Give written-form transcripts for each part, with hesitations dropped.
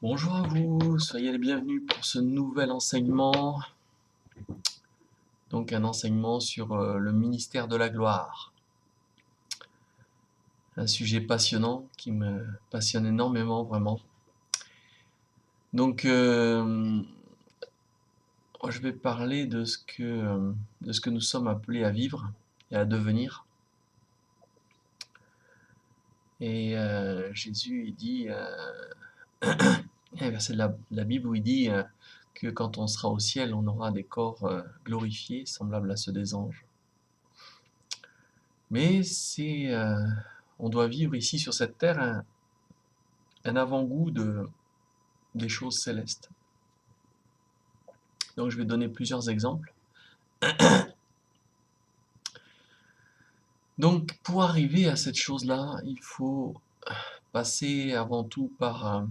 Bonjour à vous, soyez les bienvenus pour ce nouvel enseignement. Donc un enseignement sur le ministère de la gloire. Un sujet passionnant qui me passionne énormément vraiment. Donc je vais parler de ce que nous sommes appelés à vivre et à devenir. Et Jésus il dit, il y a un verset de la Bible où il dit que quand on sera au ciel, on aura des corps glorifiés, semblables à ceux des anges. Mais on doit vivre ici sur cette terre un avant-goût des choses célestes. Donc je vais donner plusieurs exemples. Donc pour arriver à cette chose-là, il faut passer avant tout par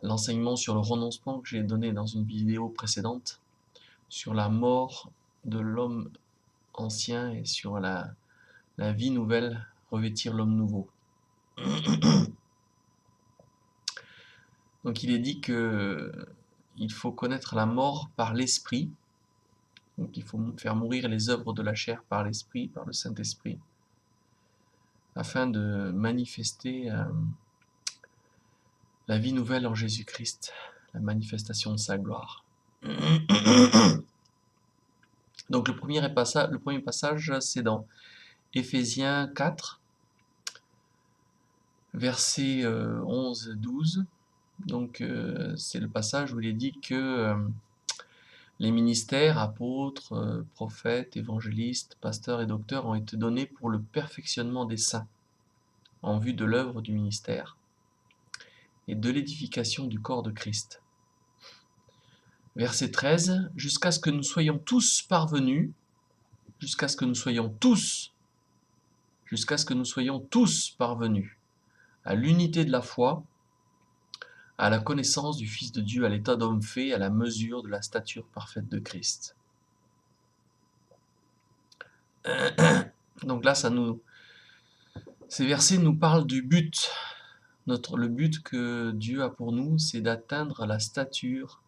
l'enseignement sur le renoncement que j'ai donné dans une vidéo précédente, sur la mort de l'homme ancien et sur la vie nouvelle, revêtir l'homme nouveau. Donc il est dit que il faut connaître la mort par l'esprit. Donc il faut faire mourir les œuvres de la chair par l'esprit, par le Saint-Esprit, afin de manifester la vie nouvelle en Jésus-Christ, la manifestation de sa gloire. Donc le premier passage, c'est dans Éphésiens 4, versets 11 et 12. Donc c'est le passage où il est dit que les ministères, apôtres, prophètes, évangélistes, pasteurs et docteurs ont été donnés pour le perfectionnement des saints, en vue de l'œuvre du ministère et de l'édification du corps de Christ. Verset 13, jusqu'à ce que nous soyons tous parvenus, jusqu'à ce que nous soyons tous parvenus à l'unité de la foi, à la connaissance du Fils de Dieu, à l'état d'homme fait, à la mesure de la stature parfaite de Christ. Donc là, ces versets nous parlent du but. Le but que Dieu a pour nous, c'est d'atteindre la stature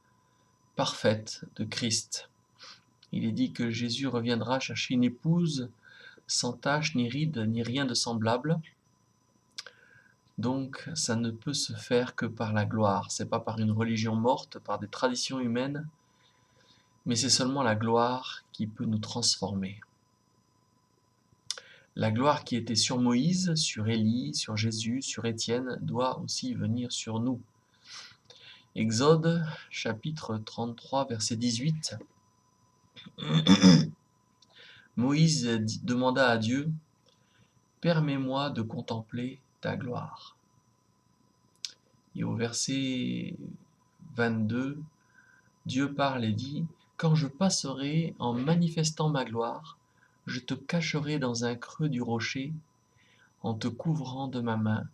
parfaite de Christ. Il est dit que Jésus reviendra chercher une épouse sans tache, ni ride, ni rien de semblable. Donc ça ne peut se faire que par la gloire. C'est pas par une religion morte, par des traditions humaines, mais c'est seulement la gloire qui peut nous transformer. La gloire qui était sur Moïse, sur Élie, sur Jésus, sur Étienne, doit aussi venir sur nous. Exode, chapitre 33, verset 18. Moïse demanda à Dieu, « Permets-moi de contempler ta gloire. » Et au verset 22, Dieu parle et dit, « Quand je passerai en manifestant ma gloire, je te cacherai dans un creux du rocher, en te couvrant de ma main,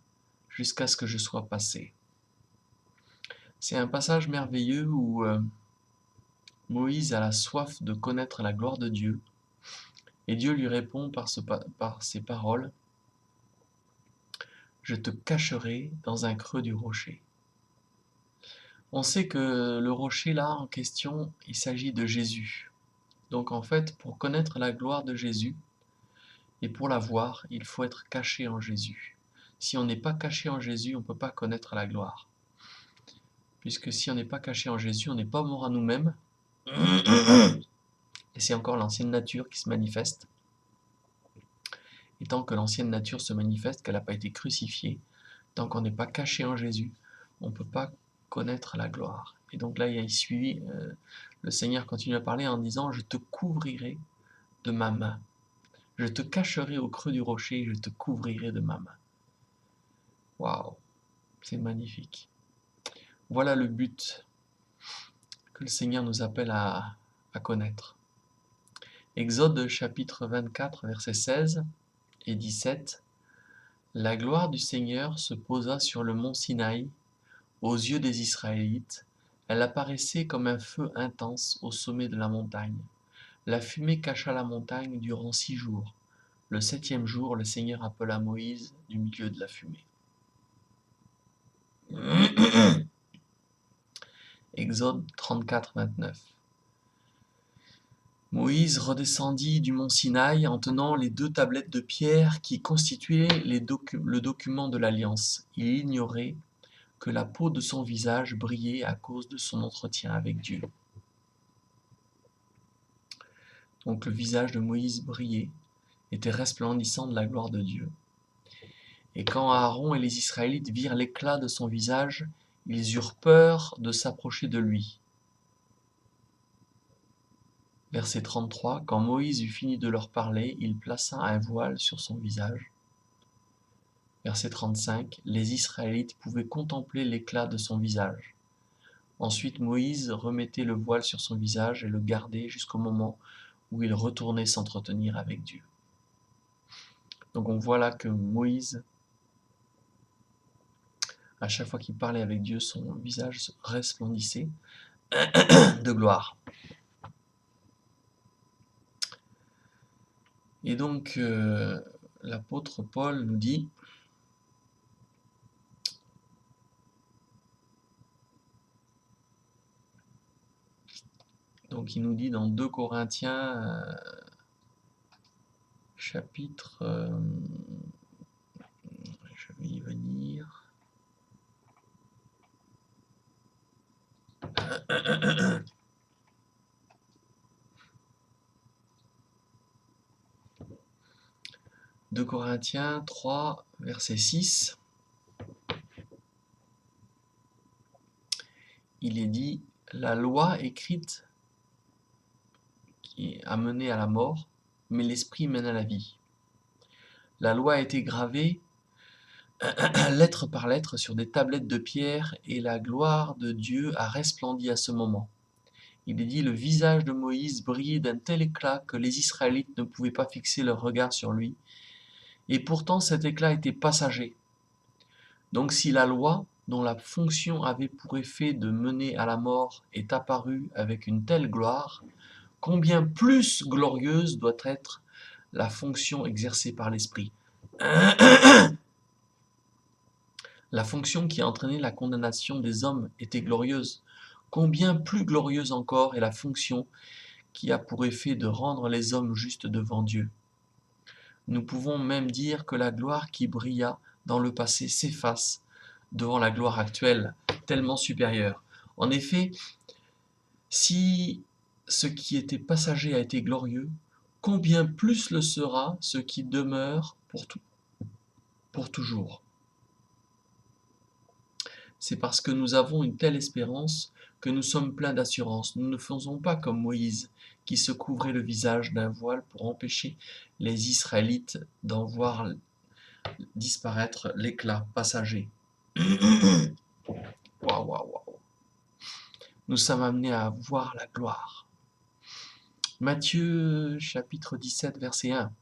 jusqu'à ce que je sois passé. » C'est un passage merveilleux où Moïse a la soif de connaître la gloire de Dieu, et Dieu lui répond par ces paroles, « Je te cacherai dans un creux du rocher. » On sait que le rocher là en question, il s'agit de Jésus. Donc en fait, pour connaître la gloire de Jésus, et pour la voir, il faut être caché en Jésus. Si on n'est pas caché en Jésus, on ne peut pas connaître la gloire. Puisque si on n'est pas caché en Jésus, on n'est pas mort à nous-mêmes. Et c'est encore l'ancienne nature qui se manifeste. Et tant que l'ancienne nature se manifeste, qu'elle n'a pas été crucifiée, tant qu'on n'est pas caché en Jésus, on ne peut pas connaître la gloire. Et donc là, il suit, le Seigneur continue à parler en disant « Je te couvrirai de ma main. Je te cacherai au creux du rocher et je te couvrirai de ma main. » Waouh, c'est magnifique. Voilà le but que le Seigneur nous appelle à connaître. Exode chapitre 24, versets 16 et 17. La gloire du Seigneur se posa sur le mont Sinaï, aux yeux des Israélites. Elle apparaissait comme un feu intense au sommet de la montagne. La fumée cacha la montagne durant 6 jours. Le 7e jour, le Seigneur appela Moïse du milieu de la fumée. Exode 34, 29. Moïse redescendit du mont Sinaï en tenant les 2 tablettes de pierre qui constituaient le document de l'Alliance. Il ignorait que la peau de son visage brillait à cause de son entretien avec Dieu. Donc le visage de Moïse brillait, était resplendissant de la gloire de Dieu. Et quand Aaron et les Israélites virent l'éclat de son visage, ils eurent peur de s'approcher de lui. Verset 33, quand Moïse eut fini de leur parler, il plaça un voile sur son visage. Verset 35, les Israélites pouvaient contempler l'éclat de son visage. Ensuite Moïse remettait le voile sur son visage et le gardait jusqu'au moment où il retournait s'entretenir avec Dieu. Donc on voit là que Moïse, à chaque fois qu'il parlait avec Dieu, son visage resplendissait de gloire. Et donc l'apôtre Paul nous dit, donc il nous dit dans 2 Corinthiens chapitre, je vais y venir, « 2 Corinthiens 3, verset 6, il est dit « La loi écrite qui a mené à la mort, mais l'esprit mène à la vie. La loi a été gravée lettre par lettre sur des tablettes de pierre, et la gloire de Dieu a resplendi à ce moment. Il est dit, le visage de Moïse brillait d'un tel éclat que les Israélites ne pouvaient pas fixer leur regard sur lui. Et pourtant cet éclat était passager. Donc si la loi, dont la fonction avait pour effet de mener à la mort, est apparue avec une telle gloire, combien plus glorieuse doit être la fonction exercée par l'Esprit. La fonction qui a entraîné la condamnation des hommes était glorieuse. Combien plus glorieuse encore est la fonction qui a pour effet de rendre les hommes justes devant Dieu. Nous pouvons même dire que la gloire qui brilla dans le passé s'efface devant la gloire actuelle, tellement supérieure. En effet, si ce qui était passager a été glorieux, combien plus le sera ce qui demeure pour toujours. C'est parce que nous avons une telle espérance que nous sommes pleins d'assurance. Nous ne faisons pas comme Moïse, qui se couvrait le visage d'un voile pour empêcher les Israélites d'en voir disparaître l'éclat passager. Waouh, waouh, waouh. Nous sommes amenés à voir la gloire. Matthieu chapitre 17, verset 1.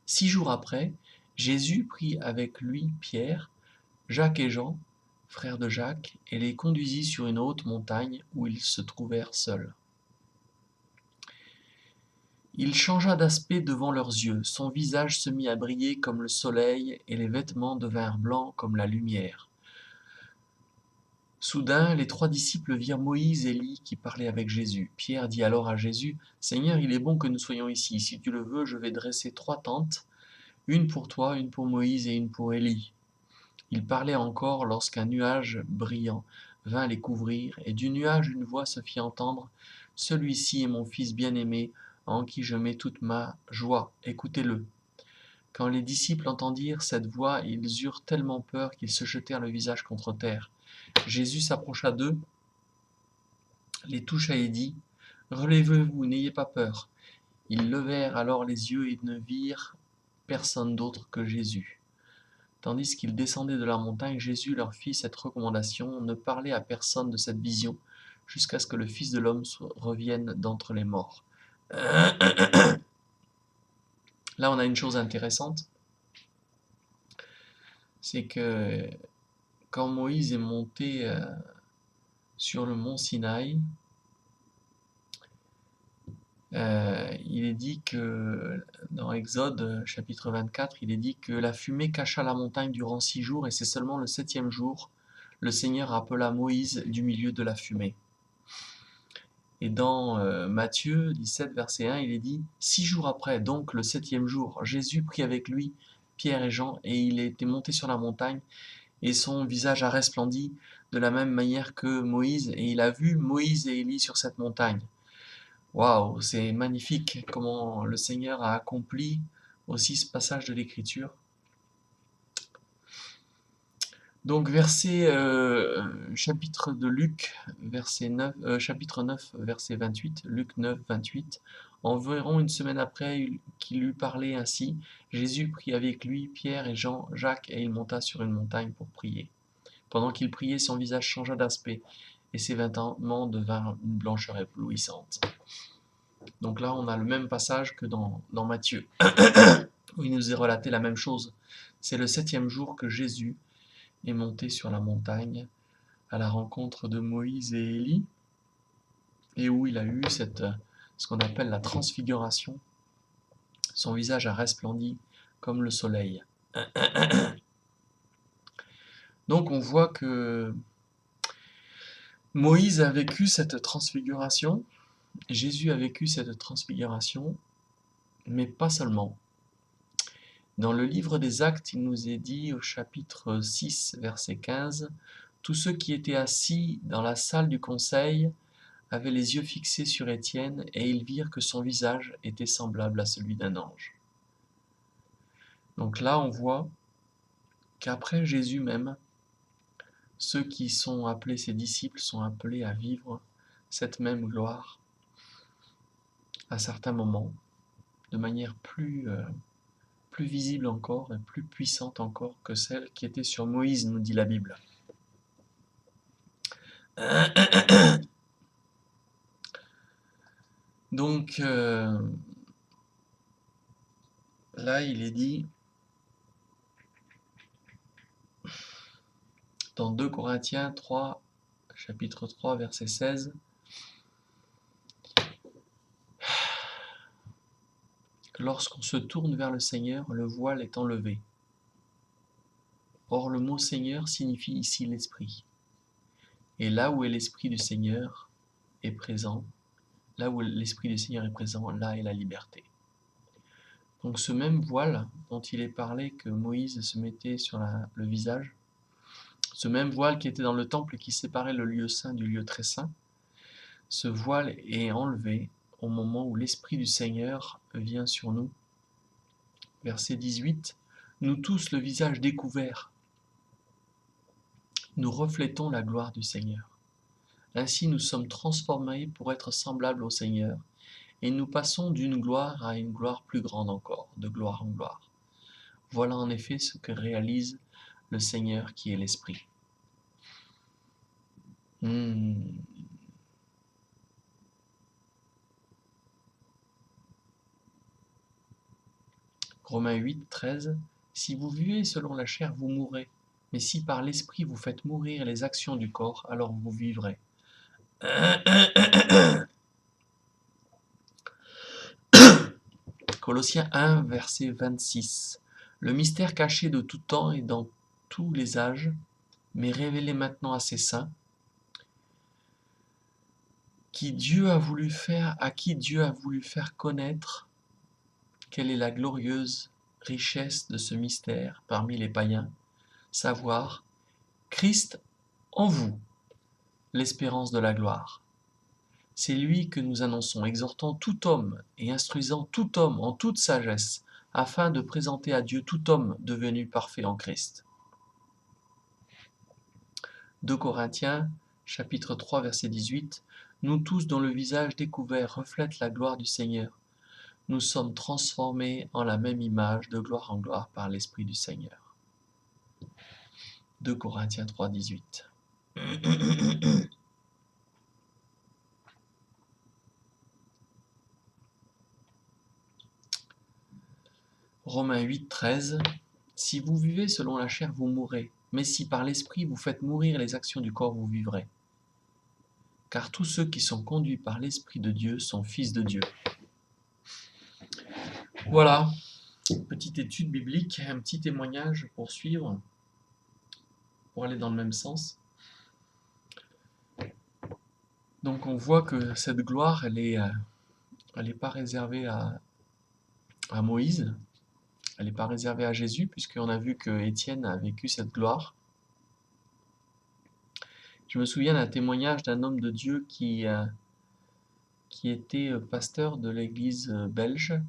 6 jours après, Jésus prit avec lui Pierre, Jacques et Jean, frères de Jacques, et les conduisit sur une haute montagne où ils se trouvèrent seuls. Il changea d'aspect devant leurs yeux, son visage se mit à briller comme le soleil, et les vêtements devinrent blancs comme la lumière. Soudain, les 3 disciples virent Moïse et Élie qui parlaient avec Jésus. Pierre dit alors à Jésus, « Seigneur, il est bon que nous soyons ici. Si tu le veux, je vais dresser 3 tentes, une pour toi, une pour Moïse et une pour Élie. » Il parlait encore lorsqu'un nuage brillant vint les couvrir, et du nuage une voix se fit entendre, « Celui-ci est mon fils bien-aimé, en qui je mets toute ma joie, écoutez-le. » Quand les disciples entendirent cette voix, ils eurent tellement peur qu'ils se jetèrent le visage contre terre. Jésus s'approcha d'eux, les toucha et dit, « Relevez-vous, n'ayez pas peur. » Ils levèrent alors les yeux et ne virent personne d'autre que Jésus. Tandis qu'ils descendaient de la montagne, Jésus leur fit cette recommandation, « Ne parlez à personne de cette vision, jusqu'à ce que le Fils de l'homme revienne d'entre les morts. » Là, on a une chose intéressante, c'est que quand Moïse est monté sur le mont Sinaï, il est dit que dans Exode chapitre 24, il est dit que la fumée cacha la montagne durant 6 jours et c'est seulement le 7e jour, le Seigneur appela Moïse du milieu de la fumée. Et dans Matthieu 17, verset 1, il est dit « 6 jours après, donc le 7e jour, Jésus prit avec lui Pierre et Jean et il était monté sur la montagne et son visage a resplendi de la même manière que Moïse et il a vu Moïse et Élie sur cette montagne. » Waouh, c'est magnifique comment le Seigneur a accompli aussi ce passage de l'Écriture. Donc chapitre de Luc, chapitre 9, verset 28, Luc 9, 28. Environ une semaine après qu'il eut parlé ainsi, Jésus prit avec lui Pierre et Jean, Jacques, et il monta sur une montagne pour prier. Pendant qu'il priait, son visage changea d'aspect, et ses vêtements devinrent une blancheur éblouissante. Donc là, on a le même passage que dans Matthieu, où il nous est relaté la même chose. C'est le 7e jour que Jésus est monté sur la montagne à la rencontre de Moïse et Élie, et où il a eu ce qu'on appelle la transfiguration. Son visage a resplendi comme le soleil. Donc on voit que Moïse a vécu cette transfiguration, Jésus a vécu cette transfiguration, mais pas seulement. Dans le livre des Actes, il nous est dit au chapitre 6, verset 15, « Tous ceux qui étaient assis dans la salle du conseil avaient les yeux fixés sur Étienne, et ils virent que son visage était semblable à celui d'un ange. » Donc là, on voit qu'après Jésus même, ceux qui sont appelés ses disciples sont appelés à vivre cette même gloire à certains moments, de manière plus visible encore et plus puissante encore que celle qui était sur Moïse, nous dit la Bible. Donc là, il est dit dans 2 Corinthiens 3, chapitre 3, verset 16, « Lorsqu'on se tourne vers le Seigneur, le voile est enlevé. » Or, le mot Seigneur signifie ici l'Esprit. Et là où est l'Esprit du Seigneur est présent, là où l'Esprit du Seigneur est présent, là est la liberté. Donc ce même voile dont il est parlé que Moïse se mettait sur le visage, ce même voile qui était dans le temple et qui séparait le lieu saint du lieu très saint, ce voile est enlevé au moment où l'Esprit du Seigneur vient sur nous. Verset 18, « Nous tous, le visage découvert, nous reflétons la gloire du Seigneur. Ainsi nous sommes transformés pour être semblables au Seigneur, et nous passons d'une gloire à une gloire plus grande encore, de gloire en gloire. Voilà en effet ce que réalise le Seigneur qui est l'Esprit. » Romains 8, 13. « Si vous vivez selon la chair, vous mourrez. Mais si par l'Esprit vous faites mourir les actions du corps, alors vous vivrez. » Colossiens 1, verset 26. « Le mystère caché de tout temps et dans tous les âges, mais révélé maintenant à ses saints, à qui Dieu a voulu faire connaître quelle est la glorieuse richesse de ce mystère parmi les païens, savoir Christ en vous, l'espérance de la gloire. C'est lui que nous annonçons, exhortant tout homme et instruisant tout homme en toute sagesse, afin de présenter à Dieu tout homme devenu parfait en Christ. » 2 Corinthiens, chapitre 3, verset 18. « Nous tous dont le visage découvert reflète la gloire du Seigneur, nous sommes transformés en la même image de gloire en gloire par l'Esprit du Seigneur. » 2 Corinthiens 3, 18. Romains 8, 13. « Si vous vivez selon la chair, vous mourrez, mais si par l'Esprit vous faites mourir les actions du corps, vous vivrez. Car tous ceux qui sont conduits par l'Esprit de Dieu sont fils de Dieu. » Voilà, petite étude biblique, un petit témoignage pour suivre, pour aller dans le même sens. Donc on voit que cette gloire, elle est pas réservée à Moïse, elle n'est pas réservée à Jésus, puisqu'on a vu que Étienne a vécu cette gloire. Je me souviens d'un témoignage d'un homme de Dieu qui était pasteur de l'église belge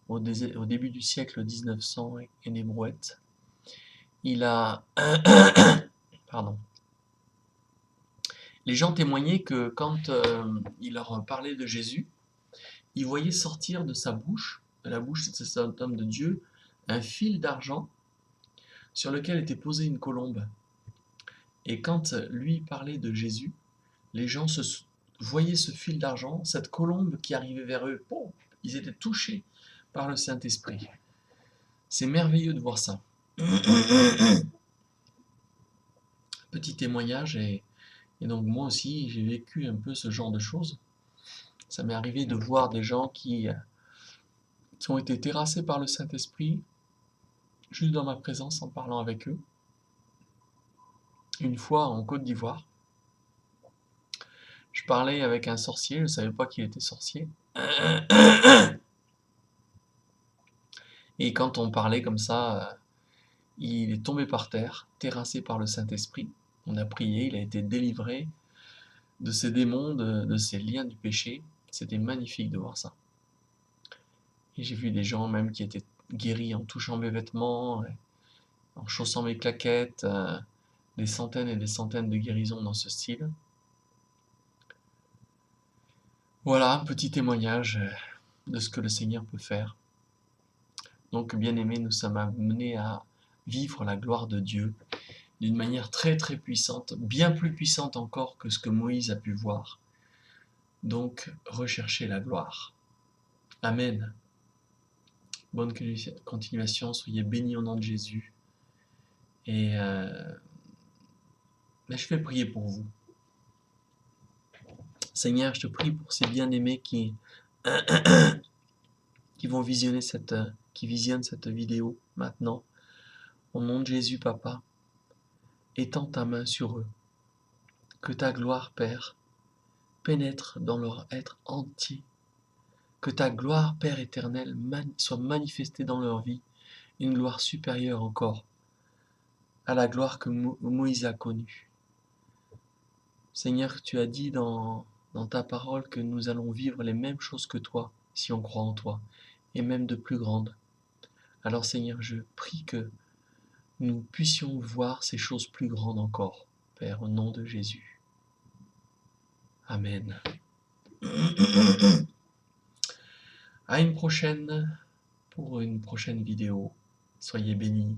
au début du siècle 1900 en Brouette. Il a... Pardon. Les gens témoignaient que quand il leur parlait de Jésus, ils voyaient sortir de sa bouche, de la bouche de cet homme de Dieu, un fil d'argent sur lequel était posée une colombe. Et quand lui parlait de Jésus, les gens voyaient ce fil d'argent, cette colombe qui arrivait vers eux. Oh, ils étaient touchés par le Saint-Esprit. C'est merveilleux de voir ça. Petit témoignage, et donc moi aussi j'ai vécu un peu ce genre de choses. Ça m'est arrivé de voir des gens qui ont été terrassés par le Saint-Esprit juste dans ma présence en parlant avec eux. Une fois en Côte d'Ivoire, je parlais avec un sorcier, je ne savais pas qu'il était sorcier. Et quand on parlait comme ça, il est tombé par terre, terrassé par le Saint-Esprit. On a prié, il a été délivré de ses démons, de ses liens du péché. C'était magnifique de voir ça. Et j'ai vu des gens même qui étaient guéris en touchant mes vêtements, en chaussant mes claquettes, des centaines et des centaines de guérisons dans ce style. Voilà, un petit témoignage de ce que le Seigneur peut faire. Donc, bien-aimés, nous sommes amenés à vivre la gloire de Dieu d'une manière très très puissante, bien plus puissante encore que ce que Moïse a pu voir. Donc, recherchez la gloire. Amen. Bonne continuation, soyez bénis au nom de Jésus. Et je vais prier pour vous. Seigneur, je te prie pour ces bien-aimés qui vont visionner qui visionnent cette vidéo maintenant. Au nom de Jésus, Papa, étends ta main sur eux. Que ta gloire, Père, pénètre dans leur être entier. Que ta gloire, Père éternel, soit manifestée dans leur vie, une gloire supérieure encore à la gloire que Moïse a connue. Seigneur, tu as dit dans ta parole que nous allons vivre les mêmes choses que toi, si on croit en toi, et même de plus grandes. Alors Seigneur, je prie que nous puissions voir ces choses plus grandes encore, Père, au nom de Jésus. Amen. À une prochaine, pour une prochaine vidéo. Soyez bénis.